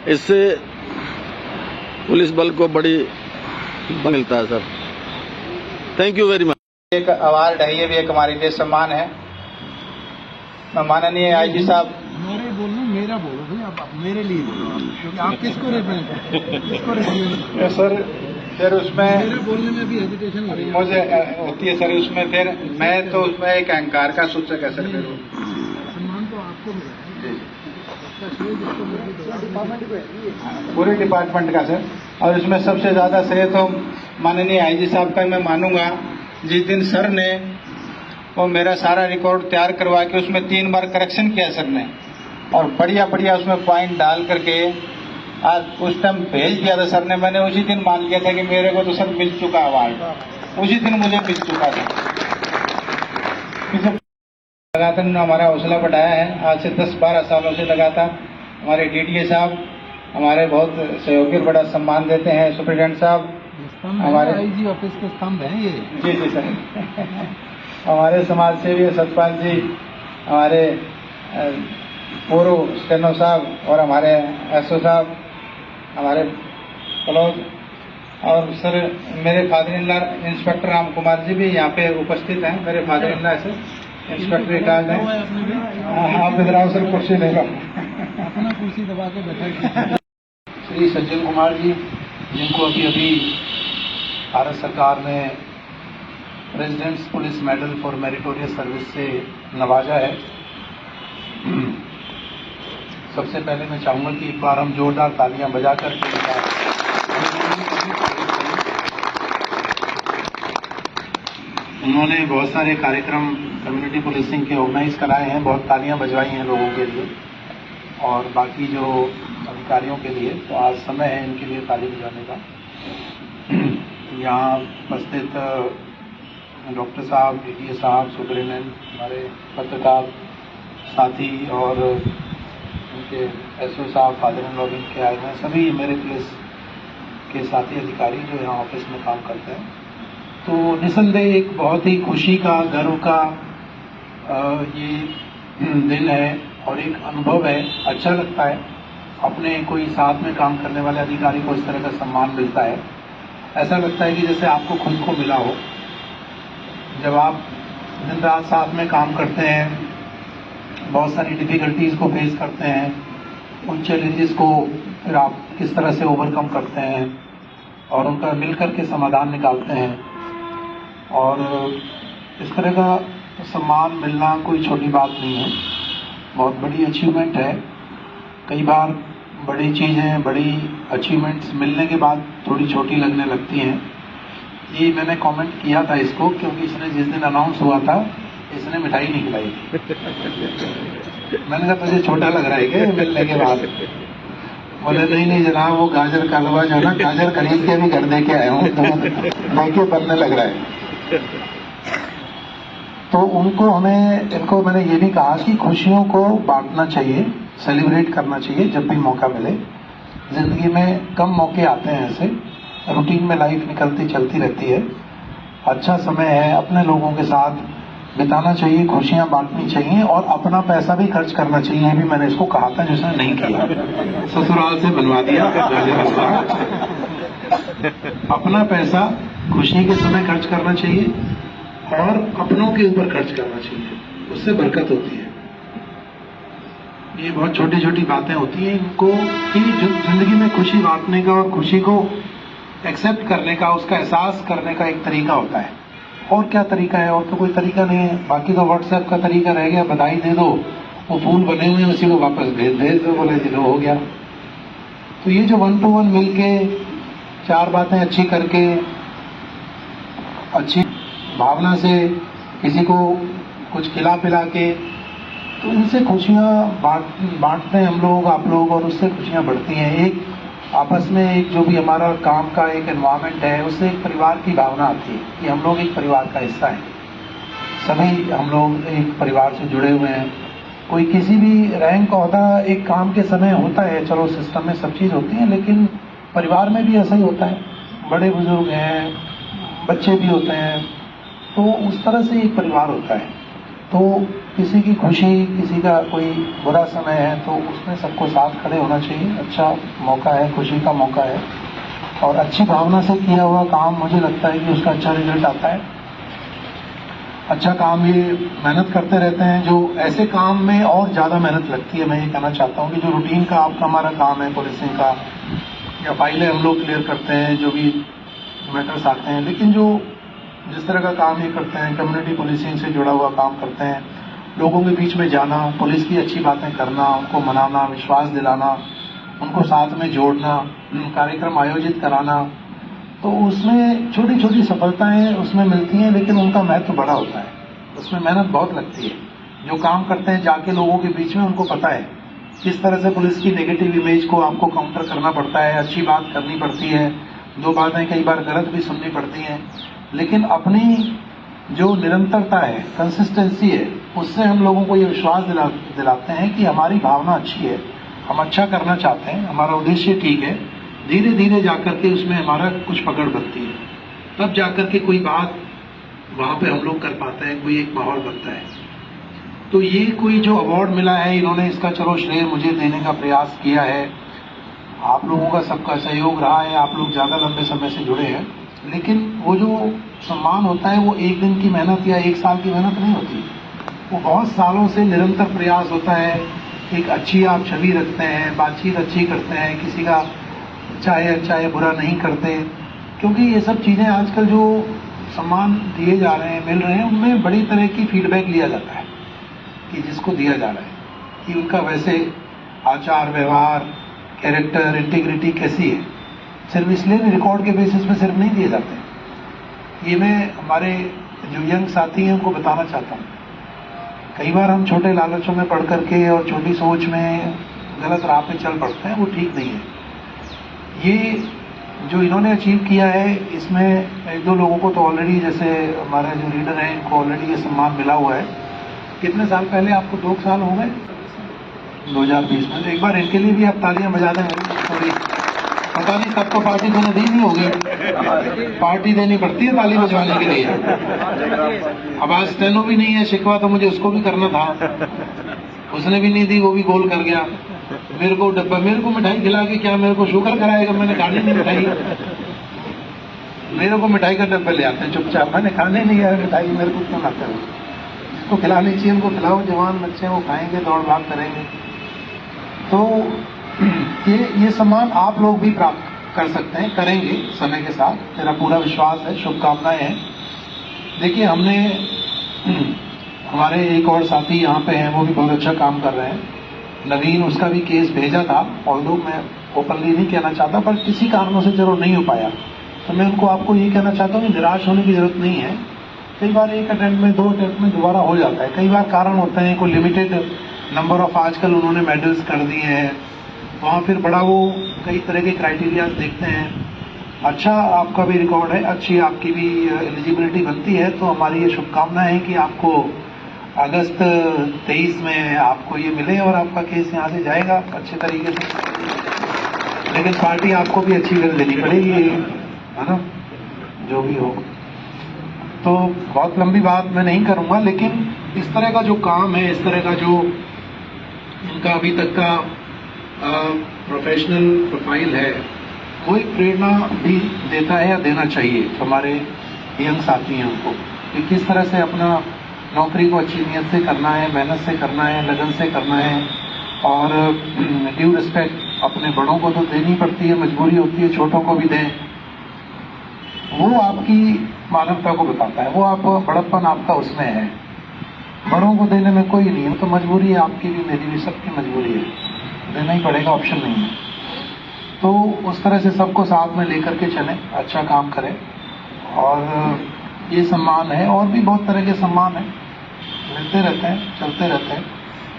इससे पुलिस बल को बड़ी मिलता है sir. Thank you very much. एक अवार्ड है, ये भी एक हमारे लिए सम्मान है। मैं माननीय आईजी साहब मेरा बोलो भाई, आप मेरे लिए बोलो, क्योंकि आप किसको रिप्रेजेंट सर। फिर उसमें मेरे बोलने में भी हेजिटेशन हो रही है मुझे होती है सर। उसमें फिर मैं तो उसमें एक अहंकार का सूचक है सर। फिर सम्मान तो आपको मिला है, पूरे डिपार्टमेंट का सर। और इसमें सबसे ज्यादा श्रेय तो माननीय आईजी साहब का मैं मानूंगा। जिस दिन सर ने वो मेरा सारा रिकॉर्ड तैयार करवा के उसमें 3 बार करेक्शन किया सर ने, और बढ़िया बढ़िया उसमें पॉइंट डाल करके आज उस टाइम भेज दिया था सर ने। मैंने उसी दिन मान लिया था कि मेरे को तो सर मिल चुका अवार्ड, उसी दिन मुझे मिल चुका था। लगातार हमारा हौसला बढ़ाया है। आज से 10-12 सालों से लगातार हमारे डीडीए साहब हमारे बहुत सहयोगी, बड़ा सम्मान देते हैं। सुप्रिटेंडेंट साहब हमारे आईजी ऑफिस के स्तंभ हैं ये। जी जी सर। हमारे समाज सेवी सतपाल जी, हमारे पूर्व स्टेनो साहब और हमारे एसओ साहब, हमारे कलौज, और सर मेरे father in law inspector Ram Kumar ji भी यहाँ पे उपस्थित हैं। मेरे father in law sir inspector retired हैं। आप इधर आओ सर, कुर्सी ले लो। अपना कुर्सी दबा के बैठा। श्री सज्जन कुमार जी, जिनको अभी भारत सरकार ने presidents police medal for meritorious service से नवाजा है। सबसे पहले मैं चाहूंगा कि एक बार हम जोरदार तालियां बजाकर उन्होंने बहुत सारे कार्यक्रम कम्युनिटी पुलिसिंग के ऑर्गेनाइज कराए हैं, बहुत तालियां बजवाई हैं लोगों के लिए और बाकी जो अधिकारियों के लिए। तो आज समय है इनके लिए ताली बजाने का। यहाँ उपस्थित डॉक्टर साहब, डीडीए साहब, सुपरिटेंडेंट, हमारे पत्रकार साथी और उनके एसओ साहब, फादर इन लॉ के आए हैं, सभी मेरे पुलिस के साथी अधिकारी जो यहाँ ऑफिस में काम करते हैं। तो निसंदेह एक बहुत ही खुशी का, गर्व का ये दिन है और एक अनुभव है। अच्छा लगता है अपने कोई साथ में काम करने वाले अधिकारी को इस तरह का सम्मान मिलता है। ऐसा लगता है कि जैसे आपको खुद को मिला हो। जब आप दिन रात साथ में काम करते हैं, बहुत सारी डिफिकल्टीज को फेस करते हैं, उन चैलेंजेस को फिर आप किस तरह से ओवरकम करते हैं और उनका मिलकर के समाधान निकालते हैं, और इस तरह का सम्मान मिलना कोई छोटी बात नहीं है, बहुत बड़ी अचीवमेंट है। कई बार बड़ी चीज़ें, बड़ी अचीवमेंट्स मिलने के बाद थोड़ी छोटी लगने लगती हैं। ये मैंने कमेंट किया था इसको, क्योंकि इसने जिस दिन अनाउंस हुआ था इसने मिठाई नहीं खिलाई थी। मैंने कहा तुझे छोटा लग रहा है क्या मिलने के बाद? बोले नहीं जनाब, वो गाजर का हलवा जो है ना, गाजर खरीद के भी घर दे के आया हूँ, लेके बनने लग रहा है। तो इनको मैंने ये भी कहा कि खुशियों को बांटना चाहिए, सेलिब्रेट करना चाहिए जब भी मौका मिले। जिंदगी में कम मौके आते हैं ऐसे, रूटीन में लाइफ निकलती चलती रहती है। अच्छा समय है, अपने लोगों के साथ बिताना चाहिए, खुशियां बांटनी चाहिए और अपना पैसा भी खर्च करना चाहिए। ये भी मैंने इसको कहा था, जिसने नहीं किया ससुराल से बनवा दिया। अपना पैसा खुशी के समय खर्च करना चाहिए और अपनों के ऊपर खर्च करना चाहिए, उससे बरकत होती है। ये बहुत छोटी छोटी बातें होती हैं, इनको कि जिंदगी में खुशी बांटने का और खुशी को एक्सेप्ट करने का, उसका एहसास करने का एक तरीका होता है। और क्या तरीका है? और तो कोई तरीका नहीं है। बाकी तो व्हाट्सएप का तरीका रह गया, बधाई दे दो, वो फूल बने हुए हैं उसी को वापस भेज दो, बोले जी हो गया। तो ये जो 1 to 1 मिलके 4 बातें अच्छी करके, अच्छी भावना से किसी को कुछ खिला पिला के, तो इनसे खुशियां बांटते हैं हम लोग, आप लोग, और उससे खुशियां बढ़ती हैं। एक आपस में एक जो भी हमारा काम का एक एनवायरनमेंट है, उससे एक परिवार की भावना आती है कि हम लोग एक परिवार का हिस्सा हैं। सभी हम लोग एक परिवार से जुड़े हुए हैं। कोई किसी भी रैंक ओहदा एक काम के समय होता है, चलो सिस्टम में सब चीज़ होती है, लेकिन परिवार में भी ऐसा ही होता है। बड़े बुजुर्ग हैं, बच्चे भी होते हैं, तो उस तरह से एक परिवार होता है। तो किसी की खुशी, किसी का कोई बुरा समय है तो उसमें सबको साथ खड़े होना चाहिए। अच्छा मौका है, खुशी का मौका है, और अच्छी भावना से किया हुआ काम मुझे लगता है कि उसका अच्छा रिजल्ट आता है। अच्छा काम ये मेहनत करते रहते हैं, जो ऐसे काम में और ज़्यादा मेहनत लगती है। मैं ये कहना चाहता हूँ कि जो रूटीन का आपका हमारा काम है पुलिसिंग का, या फाइलें हम लोग क्लियर करते हैं, जो भी मैटर्स आते हैं, लेकिन जो जिस तरह का काम ये करते हैं, कम्युनिटी पुलिसिंग से जुड़ा हुआ काम करते हैं, लोगों के बीच में जाना, पुलिस की अच्छी बातें करना, उनको मनाना, विश्वास दिलाना, उनको साथ में जोड़ना, कार्यक्रम आयोजित कराना, तो उसमें छोटी छोटी सफलताएं उसमें मिलती हैं, लेकिन उनका महत्व बड़ा होता है। उसमें मेहनत बहुत लगती है। जो काम करते हैं जाके लोगों के बीच में, उनको पता है किस तरह से पुलिस की नेगेटिव इमेज को आपको काउंटर करना पड़ता है, अच्छी बात करनी पड़ती है, दो बातें कई बार गलत भी सुननी पड़ती हैं, लेकिन अपनी जो निरंतरता है, कंसिस्टेंसी है, उससे हम लोगों को ये विश्वास दिलाते हैं कि हमारी भावना अच्छी है, हम अच्छा करना चाहते हैं, हमारा उद्देश्य ठीक है। धीरे धीरे जाकर के उसमें हमारा कुछ पकड़ बनती है, तब जाकर के कोई बात वहां पे हम लोग कर पाते हैं, कोई एक माहौल बनता है। तो ये कोई जो अवार्ड मिला है, इन्होंने इसका चलो श्रेय मुझे देने का प्रयास किया है। आप लोगों का सबका सहयोग रहा है, आप लोग ज्यादा लंबे समय से जुड़े हैं, लेकिन वो जो सम्मान होता है वो एक दिन की मेहनत या एक साल की मेहनत नहीं होती, वो बहुत सालों से निरंतर प्रयास होता है। एक अच्छी आप छवि रखते हैं, बातचीत अच्छी करते हैं, किसी का चाहे बुरा नहीं करते, क्योंकि ये सब चीजें आजकल जो सम्मान दिए जा रहे हैं, मिल रहे हैं, उनमें बड़ी तरह की फीडबैक लिया जाता है कि जिसको दिया जा रहा है कि उनका वैसे आचार व्यवहार, कैरेक्टर, इंटीग्रिटी कैसी है। सिर्फ इसलिए भी रिकॉर्ड के बेसिस पे सिर्फ नहीं दिए जाते। ये मैं हमारे जो यंग साथी हैं उनको बताना चाहता हूँ। कई बार हम छोटे लालचों में पढ़ करके और छोटी सोच में गलत राह पे चल पड़ते हैं, वो ठीक नहीं है। ये जो इन्होंने अचीव किया है, इसमें एक दो लोगों को तो ऑलरेडी, जैसे हमारे जो लीडर हैं, इनको ऑलरेडी ये सम्मान मिला हुआ है। कितने साल पहले? आपको 2 साल हो गए, 2020 में। एक बार इनके लिए भी आप तालियां बजा दें। सॉरी, पता नहीं सबको पार्टी तो दी नहीं होगी, पार्टी देनी पड़ती है ताली बजवाने के लिए। अब आज स्टेनो भी नहीं है, शिकवा तो मुझे उसको भी करना था, उसने भी नहीं दी, वो भी गोल कर गया। मेरे को डब्बा, मेरे को मिठाई खिला के क्या मेरे को शुगर कराएगा? मैंने खानी नहीं मिठाई, मेरे को मिठाई का डब्बा ले आते हैं चुपचाप। मैंने खाने नहीं आया मिठाई, मेरे को क्यों लाते हो? जिसको खिलानी चाहिए उनको खिलाओ, जवान बच्चे हैं वो खाएंगे, दौड़ भाग करेंगे। तो ये सम्मान आप लोग भी प्राप्त कर सकते हैं, करेंगे समय के साथ, मेरा पूरा विश्वास है, शुभकामनाएं हैं। देखिए, हमने हमारे एक और साथी यहाँ पे हैं, वो भी बहुत अच्छा काम कर रहे हैं, नवीन, उसका भी केस भेजा था, ऑल्दो मैं ओपनली नहीं कहना चाहता, पर किसी कारणों से जरूर नहीं हो पाया। तो मैं उनको आपको ये कहना चाहता हूँ कि निराश होने की जरूरत नहीं है। कई बार एक अटेम्प्ट में, 2 अटेम्प्ट में दोबारा हो जाता है। कई बार कारण होते हैं, कोई लिमिटेड नंबर ऑफ आजकल उन्होंने मेडल्स कर दिए हैं, वहाँ फिर बड़ा वो कई तरह के क्राइटेरिया देखते हैं। अच्छा आपका भी रिकॉर्ड है, अच्छी आपकी भी एलिजिबिलिटी बनती है, तो हमारी ये शुभकामनाएं है कि आपको अगस्त 23 में आपको ये मिले और आपका केस यहाँ से जाएगा अच्छे तरीके से। लेकिन पार्टी आपको भी अच्छी कर देनी पड़ेगी, है ना, जो भी हो। तो बहुत लंबी बात मैं नहीं करूंगा, लेकिन इस तरह का जो काम है, इस तरह का जो इनका अभी तक का प्रोफेशनल प्रोफाइल है, वो एक प्रेरणा भी देता है या देना चाहिए हमारे यंग साथी हैं उनको, कि किस तरह से अपना नौकरी को अच्छी नीयत से करना है, मेहनत से करना है, लगन से करना है, और ड्यू रिस्पेक्ट अपने बड़ों को तो देनी पड़ती है, मजबूरी होती है छोटों को भी दें। वो आपकी मानवता को बताता है, वो आप बड़प्पन आपका उसमें है। बड़ों को देने में कोई नहीं है, तो मजबूरी है आपकी भी, मेरी भी, सबकी मजबूरी है, देना ही पड़ेगा, ऑप्शन नहीं है। तो उस तरह से सबको साथ में लेकर के चलें, अच्छा काम करें। और ये सम्मान है, और भी बहुत तरह के सम्मान हैं, मिलते रहते हैं, चलते रहते हैं।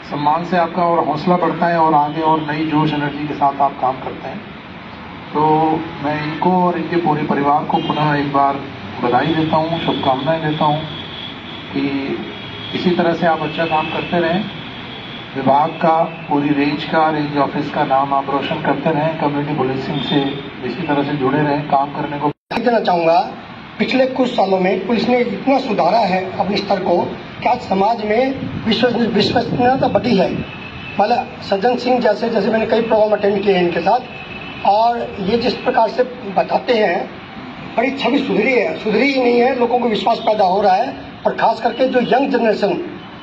सम्मान से आपका और हौसला बढ़ता है, और आगे और नई जोश एनर्जी के साथ आप काम करते हैं। तो मैं इनको और इनके पूरे परिवार को पुनः एक बार बधाई देता हूँ, शुभकामनाएं देता हूँ कि इसी तरह से आप अच्छा काम करते रहें। विभाग का, पूरी रेंज ऑफिस का नाम आप रोशन करते रहें, कम्युनिटी पुलिसिंग से इसी तरह से जुड़े रहें, काम करने को कहना चाहूँगा पिछले कुछ सालों में पुलिस ने इतना सुधारा है अपने स्तर को कि आज समाज में विश्वसनीयता बढ़ी है। मतलब सज्जन सिंह जैसे मैंने कई प्रोग्राम अटेंड किए हैं इनके साथ, और ये जिस प्रकार से बताते हैं बड़ी छवि सुधरी ही नहीं है, लोगों को विश्वास पैदा हो रहा है। और खास करके जो यंग जनरेशन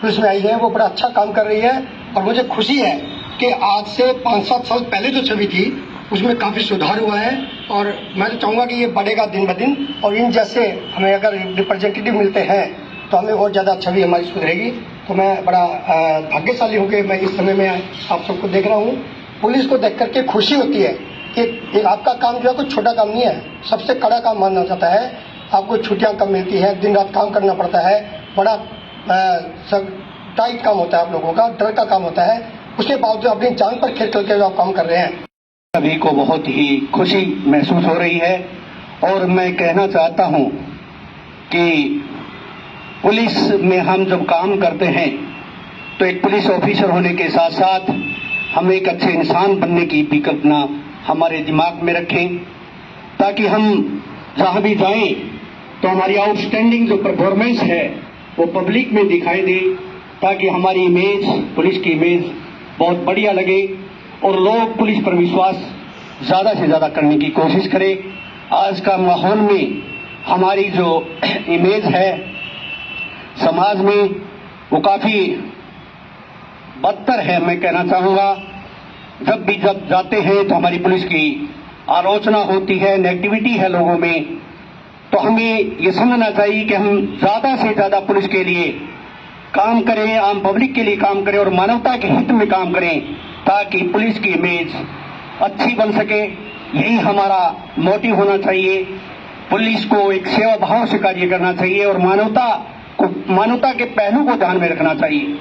पुलिस में आई है वो बड़ा अच्छा काम कर रही है, और मुझे खुशी है कि आज से 5-7 साल पहले जो छवि थी उसमें काफी सुधार हुआ है। और मैं तो चाहूंगा कि ये बढ़ेगा दिन ब दिन, और इन जैसे हमें अगर रिप्रेजेंटेटिव मिलते हैं तो हमें और ज्यादा छवि हमारी सुधरेगी। तो मैं बड़ा भाग्यशाली हूँ कि मैं इस समय में आप सबको देख रहा हूँ। पुलिस को देख करके खुशी होती है कि आपका काम जो है कोई छोटा काम नहीं है, सबसे कड़ा काम माना जाता है। आपको छुट्टियां कम मिलती है, दिन रात काम करना पड़ता है, बड़ा टाइट काम होता है आप लोगों का, डर का काम होता है। उसके बावजूद अपनी जान पर खेल करके आप काम कर रहे हैं। सभी को बहुत ही खुशी महसूस हो रही है, और मैं कहना चाहता हूं कि पुलिस में हम जब काम करते हैं तो एक पुलिस ऑफिसर होने के साथ साथ हम एक अच्छे इंसान बनने की भी कल्पना हमारे दिमाग में रखें, ताकि हम जहां भी जाएं तो हमारी आउटस्टैंडिंग जो परफॉर्मेंस है वो पब्लिक में दिखाई दे, ताकि हमारी इमेज, पुलिस की इमेज बहुत बढ़िया लगे और लोग पुलिस पर विश्वास ज्यादा से ज्यादा करने की कोशिश करें। आज का माहौल में हमारी जो इमेज है समाज में वो काफी बदतर है। मैं कहना चाहूंगा, जब जाते हैं तो हमारी पुलिस की आलोचना होती है, नेगेटिविटी है लोगों में, तो हमें ये समझना चाहिए कि हम ज्यादा से ज्यादा पुलिस के लिए काम करें, आम पब्लिक के लिए काम करें और मानवता के हित में काम करें, ताकि पुलिस की इमेज अच्छी बन सके। यही हमारा मोटिव होना चाहिए। पुलिस को एक सेवा भाव से कार्य करना चाहिए और मानवता के पहलू को ध्यान में रखना चाहिए।